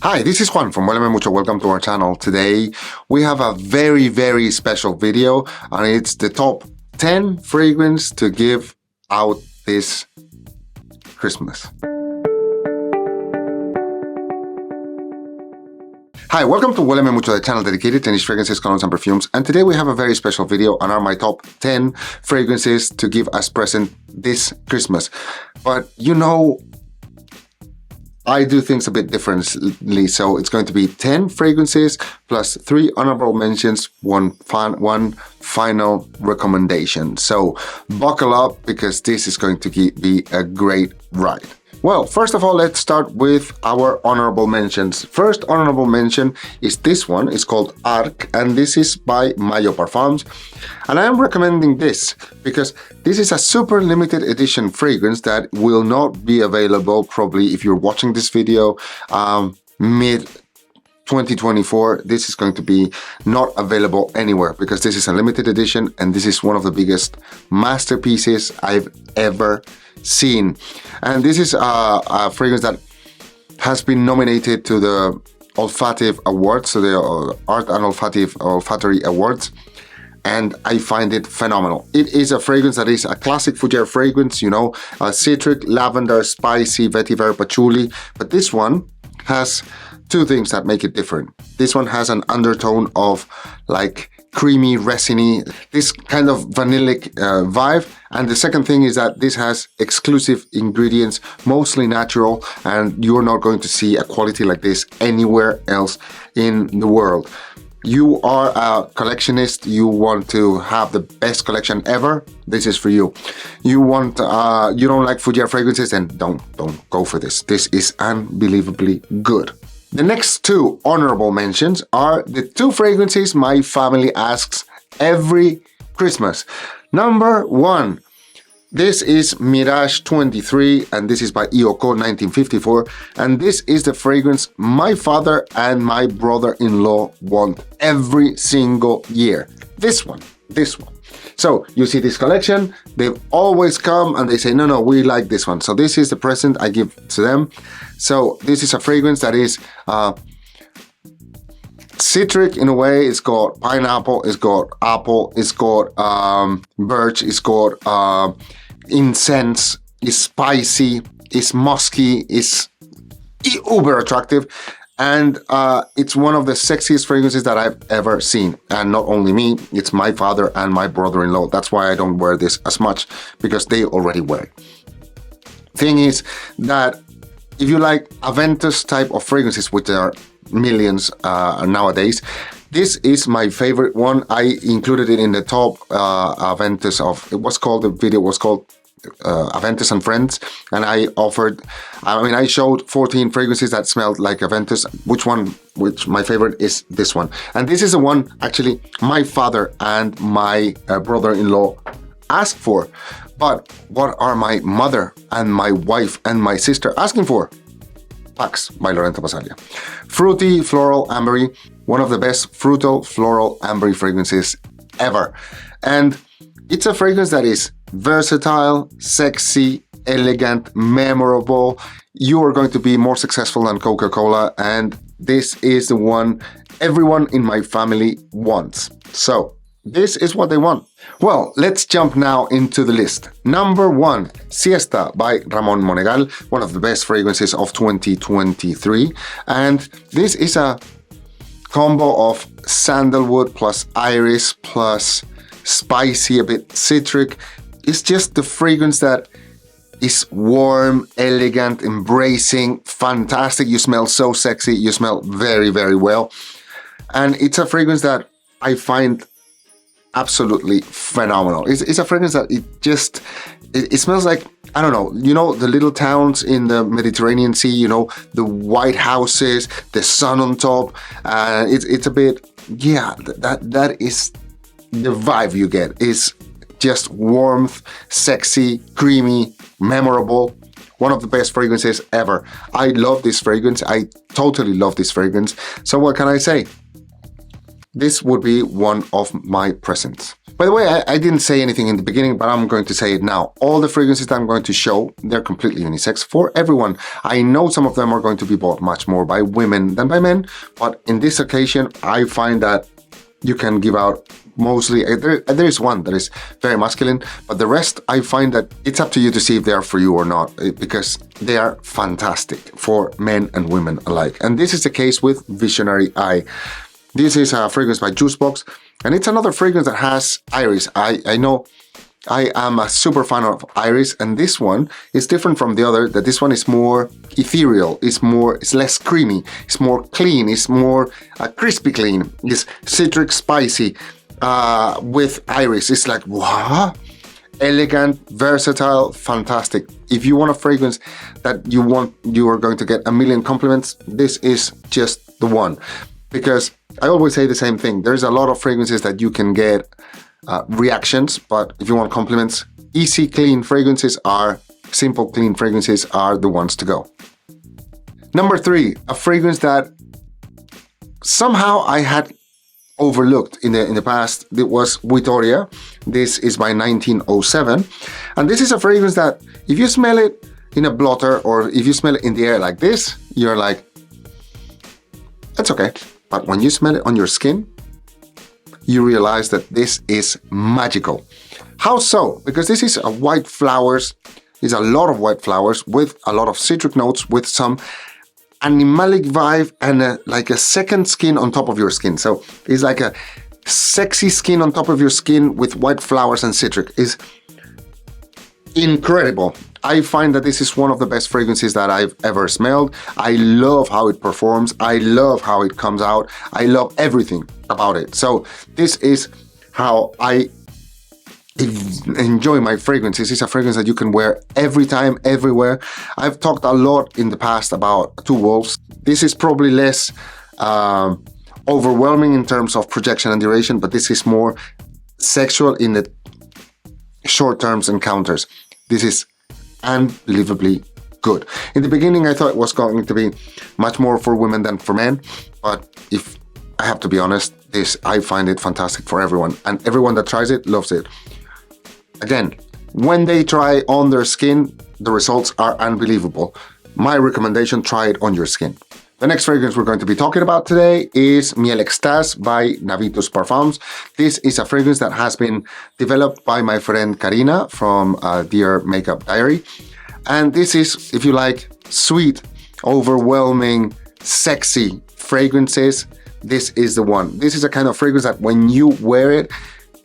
Hi, this is Juan from Hueleme, Mucho. Welcome to our channel. Today we have a very special video, and it's the top 10 fragrance to give out this Christmas. Hi, welcome to Hueleme Mucho, the channel dedicated to niche fragrances, colognes and perfumes. And today we have a very special video and are my top 10 fragrances to give as present this Christmas. But you know, I do things a bit differently, so it's going to be 10 fragrances plus 3 honorable mentions, one final recommendation. So buckle up, because this is going to be a great ride. Well, first of all, let's start with our honorable mentions. First honorable mention is this one. It's called Arc, and this is by Mayo Parfums. And I am recommending this because this is a super limited edition fragrance that will not be available probably if you're watching this video mid 2024. This is going to be not available anywhere because this is a limited edition and this is one of the biggest masterpieces I've ever seen. And this is a fragrance that has been nominated to the Olfactive Awards, so the Art and Olfactory Awards, and I find it phenomenal. It is a fragrance that is a classic fougere fragrance, you know, citric, lavender, spicy, vetiver, patchouli, but this one has two things that make it different. This one has an undertone of like creamy, resiny, this kind of vanillic vibe. And the second thing is that this has exclusive ingredients, mostly natural, and you're not going to see a quality like this anywhere else in the world. You are a collectionist, you want to have the best collection ever, this is for you. You want, you don't like fougere fragrances, then don't go for this. This is unbelievably good. The next two honorable mentions are the two fragrances my family asks every Christmas. Number one, this is Mirage 23, and this is by Ioko 1954, and this is the fragrance my father and my brother-in-law want every single year. This one. So you see this collection, they've always come and they say, no, we like this one. So this is the present I give to them. So this is a fragrance that is citric in a way. It's got pineapple, it's got apple, it's got birch, it's got incense, it's spicy, it's musky, it's uber attractive. And it's one of the sexiest fragrances that I've ever seen. And not only me, it's my father and my brother-in-law. That's why I don't wear this as much, because they already wear it. Thing is that if you like Aventus type of fragrances, which there are millions nowadays, this is my favorite one. I included it in the top Aventus of, the video was called Aventus and Friends, and I showed 14 fragrances that smelled like Aventus. Which my favorite is this one. And this is the one actually my father and my brother-in-law asked for. But what are my mother and my wife and my sister asking for? Pax by Lorenta Basaglia. Fruity, floral, ambery, one of the best fruital, floral, ambery fragrances ever. And it's a fragrance that is versatile, sexy, elegant, memorable. You are going to be more successful than Coca-Cola, and this is the one everyone in my family wants. So this is what they want. Well, let's jump now into the list. Number one, Siesta by Ramon Monegal, one of the best fragrances of 2023. And this is a combo of sandalwood plus iris plus spicy, a bit citric. It's just the fragrance that is warm, elegant, embracing, fantastic. You smell so sexy. You smell very well. And it's a fragrance that I find absolutely phenomenal. It's a fragrance that it smells like, I don't know, you know, the little towns in the Mediterranean Sea, you know, the white houses, the sun on top. It's a bit, yeah, that is the vibe you get. Is just warmth, sexy, creamy, memorable. One of the best fragrances ever. I love this fragrance. I totally love this fragrance. So what can I say? This would be one of my presents. By the way, I didn't say anything in the beginning, but I'm going to say it now. All the fragrances that I'm going to show, they're completely unisex for everyone. I know some of them are going to be bought much more by women than by men, but in this occasion, I find that you can give out mostly, there is one that is very masculine, but the rest I find that it's up to you to see if they are for you or not, because they are fantastic for men and women alike. And this is the case with Visionary Eye. This is a fragrance by Juicebox, and it's another fragrance that has iris. I know I am a super fan of iris, and this one is different from the other, that this one is more ethereal, it's less creamy, it's more clean, it's more crispy clean, it's citric spicy with iris. It's like, wow, elegant, versatile, fantastic. If you want a fragrance that you are going to get a million compliments, this is just the one. Because I always say the same thing, there's a lot of fragrances that you can get reactions, but if you want compliments, easy, clean fragrances are, simple, clean fragrances are the ones to go. Number 3, a fragrance that somehow I had overlooked in the past. It was Vittoria. This is by 1907, and this is a fragrance that if you smell it in a blotter or if you smell it in the air like this, you're like, it's okay. But when you smell it on your skin, you realize that this is magical. How so? Because this is a white flowers, it's a lot of white flowers with a lot of citric notes, with some animalic vibe and like a second skin on top of your skin. So it's like a sexy skin on top of your skin with white flowers and citric. Is incredible. I find that this is one of the best fragrances that I've ever smelled. I love how it performs. I love how it comes out. I love everything about it. So this is how I enjoy my fragrances. It's a fragrance that you can wear every time, everywhere. I've talked a lot in the past about Two Wolves. This is probably less overwhelming in terms of projection and duration, but this is more sexual in the short-term encounters. This is unbelievably good. In the beginning, I thought it was going to be much more for women than for men, but if I have to be honest, I find it fantastic for everyone, and everyone that tries it loves it. Again, when they try on their skin, the results are unbelievable. My recommendation, try it on your skin. The next fragrance we're going to be talking about today is Miel ESTÁS by Navitus Parfums. This is a fragrance that has been developed by my friend Karina from Dear Makeup Diary. And this is, if you like, sweet, overwhelming, sexy fragrances. This is the one. This is a kind of fragrance that when you wear it,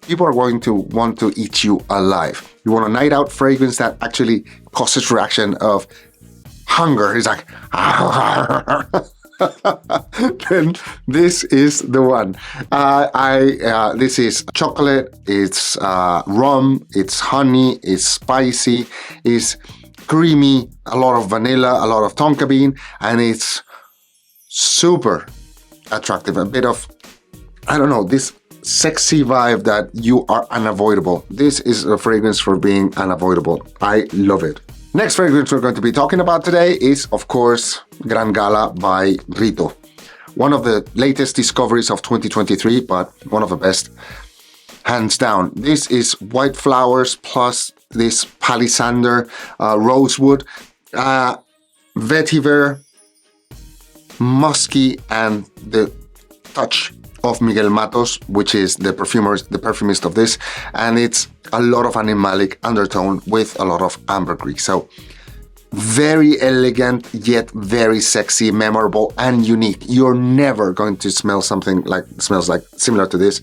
people are going to want to eat you alive. You want a night out fragrance that actually causes reaction of hunger. It's like, then this is the one. This is chocolate, it's rum, it's honey, it's spicy, it's creamy, a lot of vanilla, a lot of tonka bean, and it's super attractive. A bit of, I don't know, this sexy vibe that you are unavoidable. This is a fragrance for being unavoidable. I love it. Next fragrance we're going to be talking about today is, of course, Gran Gala by Rito. One of the latest discoveries of 2023, but one of the best, hands down. This is white flowers plus this palisander, rosewood, vetiver, musky, and the touch of Miguel Matos, which is the perfumist of this, and it's a lot of animalic undertone with a lot of ambergris. So very elegant, yet very sexy, memorable, and unique. You're never going to smell something like smells like similar to this.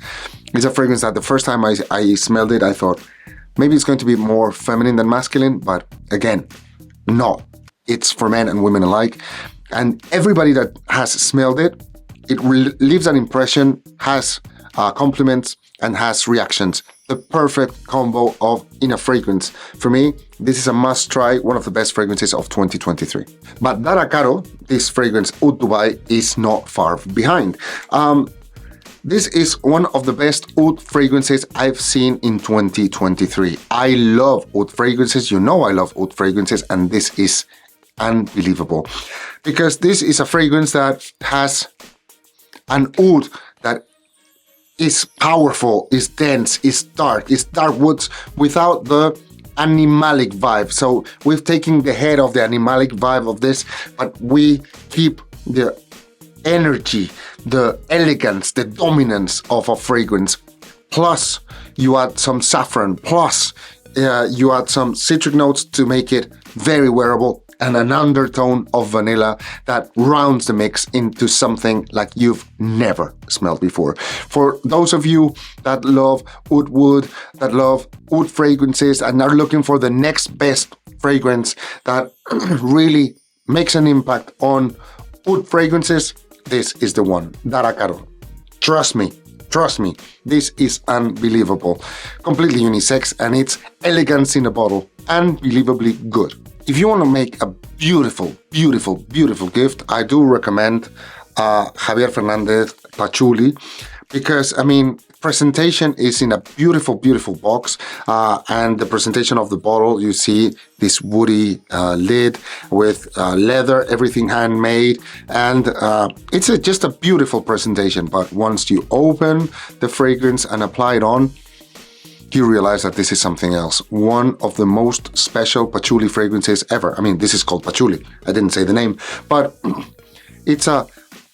It's a fragrance that the first time I smelled it, I thought maybe it's going to be more feminine than masculine, but again, no, it's for men and women alike. And everybody that has smelled it, it leaves an impression, has compliments, and has reactions. The perfect combo in a fragrance. For me, this is a must try, one of the best fragrances of 2023. But Dara Caro, this fragrance Oud Dubai, is not far behind. This is one of the best oud fragrances I've seen in 2023. I love oud fragrances, you know I love oud fragrances, and this is unbelievable. Because this is a fragrance that has an oud that is powerful, is dense, is dark woods without the animalic vibe. So we've taken the head of the animalic vibe of this, but we keep the energy, the elegance, the dominance of a fragrance. Plus, you add some saffron, plus you add some citric notes to make it very wearable, and an undertone of vanilla that rounds the mix into something like you've never smelled before. For those of you that love wood, that love wood fragrances, and are looking for the next best fragrance that really makes an impact on wood fragrances, this is the one. Daracaro. Trust me, this is unbelievable. Completely unisex, and it's elegance in a bottle. Unbelievably good. If you want to make a beautiful gift, I do recommend Javier Fernandez Patchouli, because, I mean, presentation is in a beautiful box, and the presentation of the bottle, you see this woody lid with leather, everything handmade, and it's just a beautiful presentation. But once you open the fragrance and apply it on, you realize that this is something else. One of the most special patchouli fragrances ever. I mean, this is called patchouli. I didn't say the name, but it's a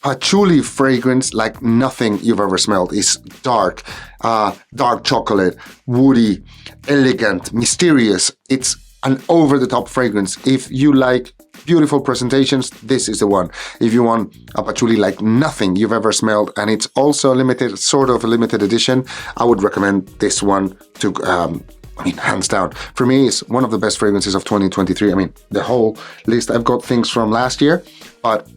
patchouli fragrance like nothing you've ever smelled. It's dark, dark chocolate, woody, elegant, mysterious. It's an over-the-top fragrance. If you like beautiful presentations, this is the one. If you want a patchouli like nothing you've ever smelled, and it's also limited, sort of a limited edition, I would recommend this one to, I mean, hands down. For me, it's one of the best fragrances of 2023. I mean, the whole list, I've got things from last year, but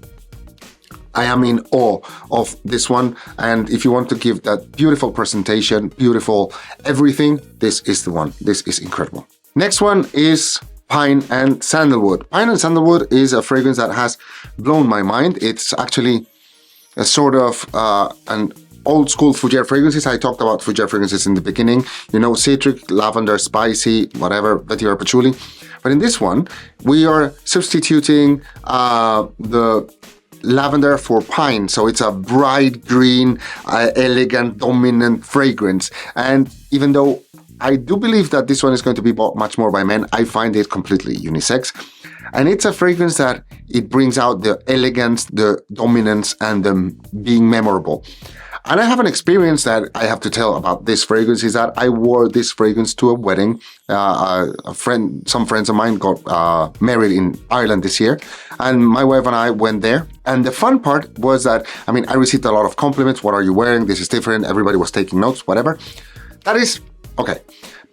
I am in awe of this one. And if you want to give that beautiful presentation, beautiful everything, this is the one. This is incredible. Next one is Pine and Sandalwood. Pine and Sandalwood is a fragrance that has blown my mind. It's actually a sort of an old school fougere fragrances. I talked about fougere fragrances in the beginning. You know, citric, lavender, spicy, whatever, vetiver, patchouli. But in this one, we are substituting the lavender for pine. So it's a bright green, elegant, dominant fragrance. And even though I do believe that this one is going to be bought much more by men, I find it completely unisex. And it's a fragrance that it brings out the elegance, the dominance, and the being memorable. And I have an experience that I have to tell about this fragrance, is that I wore this fragrance to a wedding. Some friends of mine got married in Ireland this year, and my wife and I went there. And the fun part was that, I mean, I received a lot of compliments. What are you wearing? This is different. Everybody was taking notes, whatever. That is okay.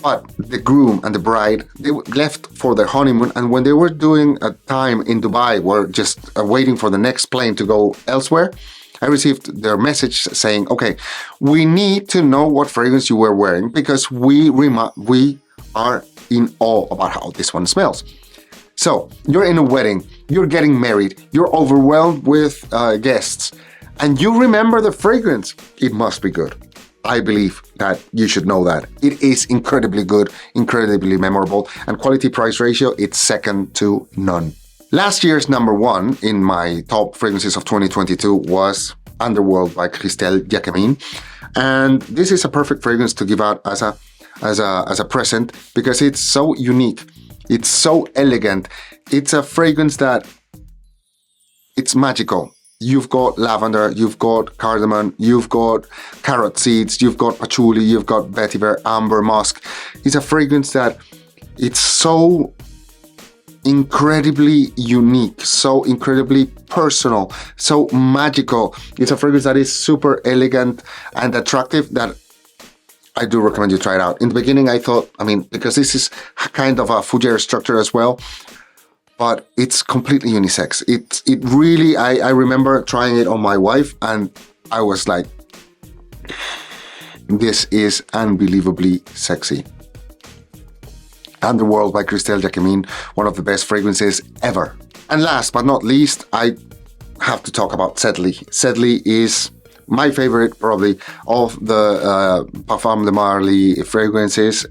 But the groom and the bride, they left for their honeymoon, and when they were doing a time in Dubai, were just waiting for the next plane to go elsewhere, I received their message saying, okay, we need to know what fragrance you were wearing, because we are in awe about how this one smells. So you're in a wedding, you're getting married, you're overwhelmed with guests, and you remember the fragrance. It must be good. I believe that you should know that. It is incredibly good, incredibly memorable, and quality price ratio, it's second to none. Last year's number one in my top fragrances of 2022 was Underworld by Christelle Jacquemin. And this is a perfect fragrance to give out as a present, because it's so unique. It's so elegant. It's a fragrance that it's magical. You've got lavender, you've got cardamom, you've got carrot seeds, you've got patchouli, you've got vetiver, amber, musk. It's a fragrance that it's so incredibly unique, so incredibly personal, so magical. It's a fragrance that is super elegant and attractive that I do recommend you try it out. In the beginning, I thought, I mean, because this is kind of a fougere structure as well, but it's completely unisex. It really, I remember trying it on my wife, and I was like, this is unbelievably sexy. Underworld by Christelle Jacquemin, one of the best fragrances ever. And last but not least, I have to talk about Sedley. Sedley is my favorite, probably, of the Parfum de Marly fragrances.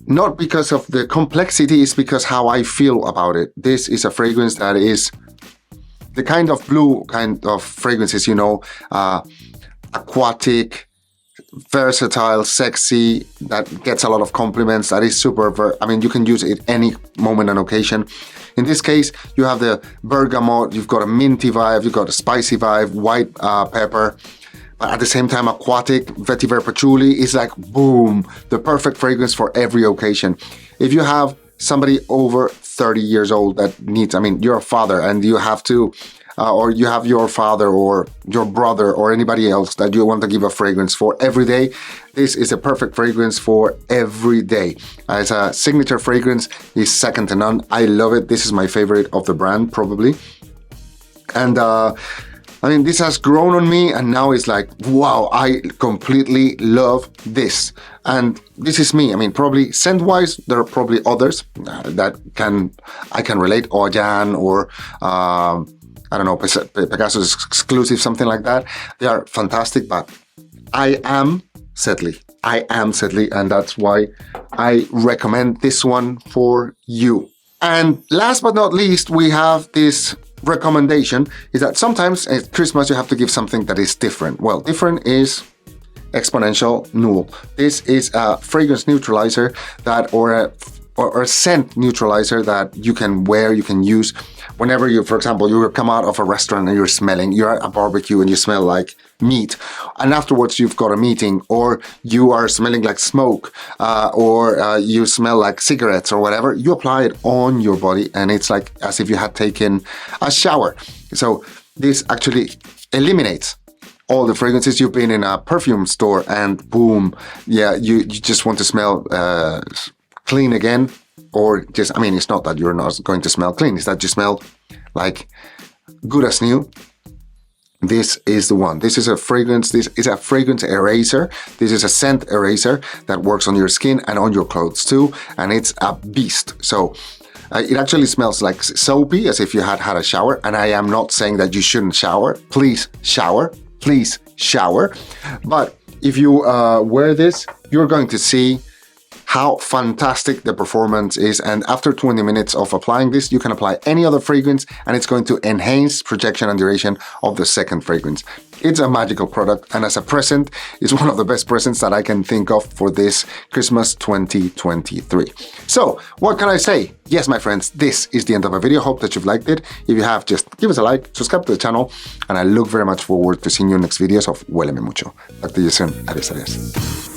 Not because of the complexity, it's because how I feel about it. This is a fragrance that is the kind of blue kind of fragrances, you know, aquatic, versatile, sexy, that gets a lot of compliments, that is super, I mean, you can use it any moment and occasion. In this case, you have the bergamot, you've got a minty vibe, you've got a spicy vibe, white pepper, but at the same time, aquatic, vetiver patchouli is like, boom, the perfect fragrance for every occasion. If you have somebody over 30 years old that needs, I mean, you're a father and you have to, or you have your father or your brother or anybody else that you want to give a fragrance for every day, this is a perfect fragrance for every day. As a signature fragrance, is second to none. I love it. This is my favorite of the brand, probably. And I mean, this has grown on me and now it's like, wow, I completely love this. And this is me. I mean, probably scent-wise, there are probably others that I can relate, Ojan or I don't know, Pegasus exclusive, something like that. They are fantastic, but I am Sedley. And that's why I recommend this one for you. And last but not least, we have this recommendation, is that sometimes at Christmas you have to give something that is different. Well, different is Exponential Null. This is a fragrance neutralizer that, or a scent neutralizer that you can wear, you can use whenever you, for example, you come out of a restaurant and you're at a barbecue and you smell like meat, and afterwards you've got a meeting, or you are smelling like smoke, or you smell like cigarettes or whatever, you apply it on your body and it's like as if you had taken a shower. So this actually eliminates all the fragrances. You've been in a perfume store and boom, yeah, you just want to smell clean again, or just, I mean, it's not that you're not going to smell clean, it's that you smell like good as new. This is the one. This is a fragrance, this is a fragrance eraser. This is a scent eraser that works on your skin and on your clothes too, and it's a beast. So it actually smells like soapy, as if you had had a shower, and I am not saying that you shouldn't shower. Please shower, please shower. But if you wear this, you're going to see how fantastic the performance is, and after 20 minutes of applying this, you can apply any other fragrance and it's going to enhance projection and duration of the second fragrance. It's a magical product, and as a present, it's one of the best presents that I can think of for this Christmas 2023. So, what can I say? Yes, my friends, this is the end of our video. Hope that you've liked it. If you have, just give us a like, subscribe to the channel, and I look very much forward to seeing you in next videos of Hueleme Mucho. Talk to you soon. Adiós, adiós.